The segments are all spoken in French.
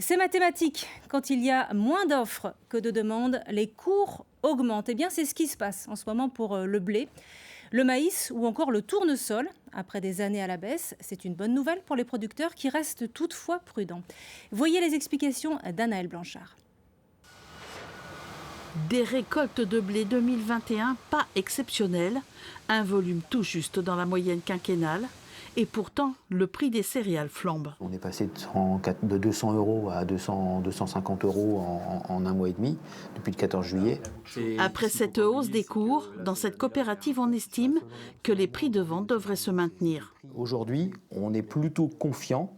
C'est mathématique. Quand il y a moins d'offres que de demandes, les cours augmentent. Eh bien, c'est ce qui se passe en ce moment pour le blé, le maïs ou encore le tournesol. Après des années à la baisse, c'est une bonne nouvelle pour les producteurs qui restent toutefois prudents. Voyez les explications d'Anaëlle Blanchard. Des récoltes de blé 2021 pas exceptionnelles, un volume tout juste dans la moyenne quinquennale. Et pourtant, le prix des céréales flambe. On est passé de 200 euros à 250 euros en un mois et demi, depuis le 14 juillet. Après cette hausse des cours, dans cette coopérative, on estime que les prix de vente devraient se maintenir. Aujourd'hui, on est plutôt confiant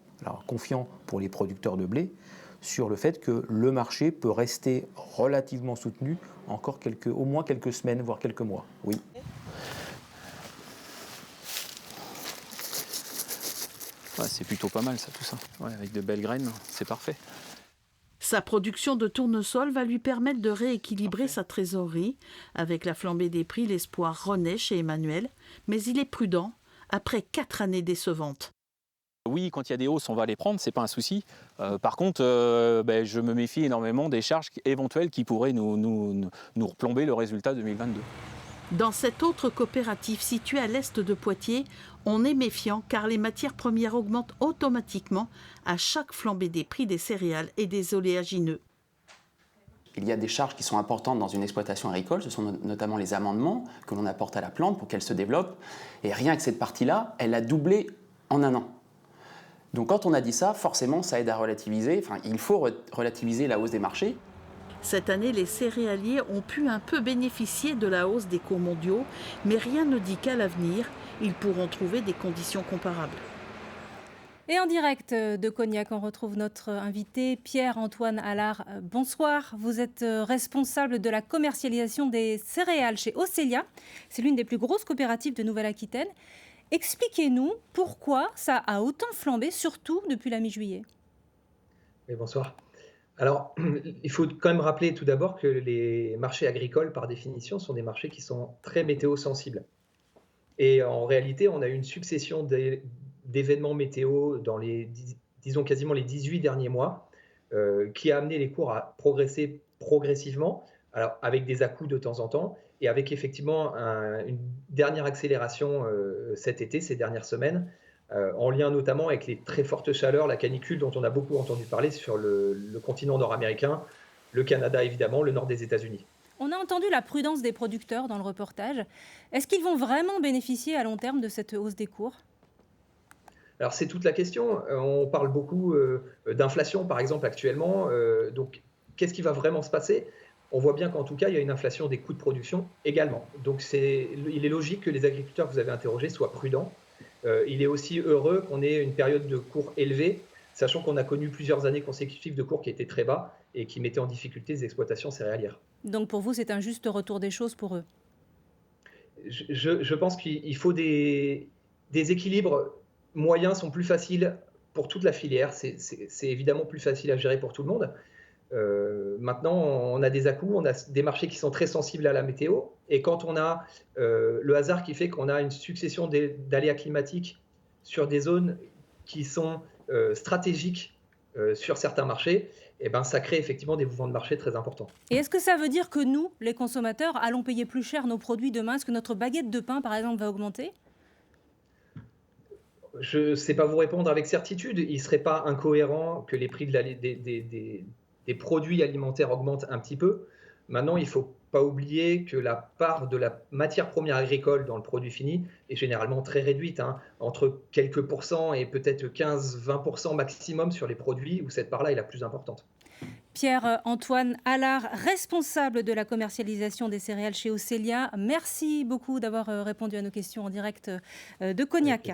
pour les producteurs de blé, sur le fait que le marché peut rester relativement soutenu encore au moins quelques semaines, voire quelques mois. Oui. Ouais, c'est plutôt pas mal ça, tout ça. Ouais, avec de belles graines, c'est parfait. Sa production de tournesol va lui permettre de rééquilibrer sa trésorerie. Avec la flambée des prix, l'espoir renaît chez Emmanuel, mais il est prudent après 4 années décevantes. Oui, quand il y a des hausses, on va les prendre, c'est pas un souci. Par contre, je me méfie énormément des charges éventuelles qui pourraient nous replomber le résultat 2022. Dans cette autre coopérative située à l'est de Poitiers, on est méfiant car les matières premières augmentent automatiquement à chaque flambée des prix des céréales et des oléagineux. Il y a des charges qui sont importantes dans une exploitation agricole, ce sont notamment les amendements que l'on apporte à la plante pour qu'elle se développe. Et rien que cette partie-là, elle a doublé en un an. Donc quand on a dit ça, forcément, ça aide à relativiser. Enfin, il faut relativiser la hausse des marchés. Cette année, les céréaliers ont pu un peu bénéficier de la hausse des cours mondiaux, mais rien ne dit qu'à l'avenir, ils pourront trouver des conditions comparables. Et en direct de Cognac, on retrouve notre invité Pierre-Antoine Allard. Bonsoir, vous êtes responsable de la commercialisation des céréales chez Océlia. C'est l'une des plus grosses coopératives de Nouvelle-Aquitaine. Expliquez-nous pourquoi ça a autant flambé, surtout depuis la mi-juillet. Oui, bonsoir. Alors, il faut quand même rappeler tout d'abord que les marchés agricoles, par définition, sont des marchés qui sont très météo-sensibles. Et en réalité, on a eu une succession d'événements météo dans disons quasiment les 18 derniers mois, qui a amené les cours à progresser progressivement, alors avec des à-coups de temps en temps, et avec effectivement une dernière accélération cet été, ces dernières semaines, en lien notamment avec les très fortes chaleurs, la canicule dont on a beaucoup entendu parler sur le continent nord-américain, le Canada évidemment, le nord des États-Unis. On a entendu la prudence des producteurs dans le reportage. Est-ce qu'ils vont vraiment bénéficier à long terme de cette hausse des cours ? Alors c'est toute la question. On parle beaucoup d'inflation par exemple actuellement. Donc qu'est-ce qui va vraiment se passer ? On voit bien qu'en tout cas, il y a une inflation des coûts de production également. Donc il est logique que les agriculteurs que vous avez interrogés soient prudents. Il est aussi heureux qu'on ait une période de cours élevée, sachant qu'on a connu plusieurs années consécutives de cours qui étaient très bas et qui mettaient en difficulté les exploitations céréalières. Donc pour vous, c'est un juste retour des choses pour eux ? Je pense qu'il faut des équilibres moyens sont plus faciles pour toute la filière. C'est évidemment plus facile à gérer pour tout le monde. Maintenant, on a des à-coups, on a des marchés qui sont très sensibles à la météo. Et quand on a le hasard qui fait qu'on a une succession d'aléas climatiques sur des zones qui sont stratégiques sur certains marchés, eh ben, ça crée effectivement des mouvements de marché très importants. Et est-ce que ça veut dire que nous, les consommateurs, allons payer plus cher nos produits demain ? Est-ce que notre baguette de pain, par exemple, va augmenter ? Je ne sais pas vous répondre avec certitude. Il ne serait pas incohérent que les prix des produits alimentaires augmentent un petit peu. Maintenant, il ne faut pas oublier que la part de la matière première agricole dans le produit fini est généralement très réduite, entre quelques pourcents et peut-être 15-20% maximum sur les produits où cette part-là est la plus importante. Pierre-Antoine Allard, responsable de la commercialisation des céréales chez Océlia. Merci beaucoup d'avoir répondu à nos questions en direct de Cognac.